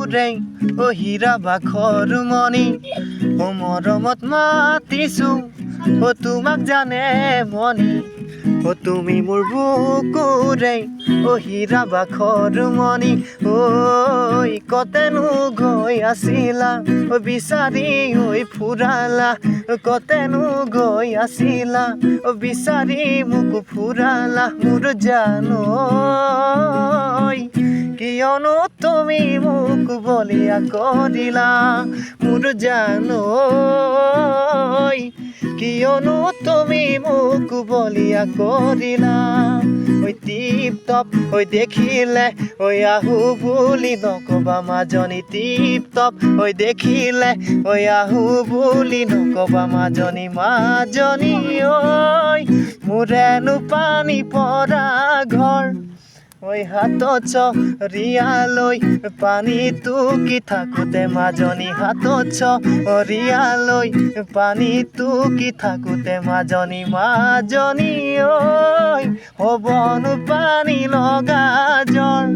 ৰেং ও হীৰা বাখৰ মণি ও মৰমত মাতিছো ও তোমাক জানে মনি ও তুমি মোৰ বুকুৰেই ও হীৰা বাখৰ মণি ঐ কতেনো গৈ আছিলা ও বিচাৰি ঐ ফুৰালা কতেনো গৈ আছিলা ও বিচাৰি মোক ফুৰালা মোৰ জানৈ কিয়নো তুমি মোক বলিয়া কৰিলা মোৰ জানৈ কিয়নো তুমি মোক বলিয়া কৰিলা ঐ টিপ টপ ঐ দেখিলে ঐ আহো বুলি নকবা মাজনী টিপ টপ ঐ দেখিলে ঐ আহো বুলি নকবা মাজনী মাজনী ঐ মোৰেনো পানী পৰা ঘৰ ঐ হাতত চৰিয়ালৈ পানী টুকি থাকোঁতে মাজনী হাতত চৰিয়ালৈ পানী টুকি থাকোঁতে মাজনী মাজনী ঐ হ'বনো পানী লগা জ্বৰ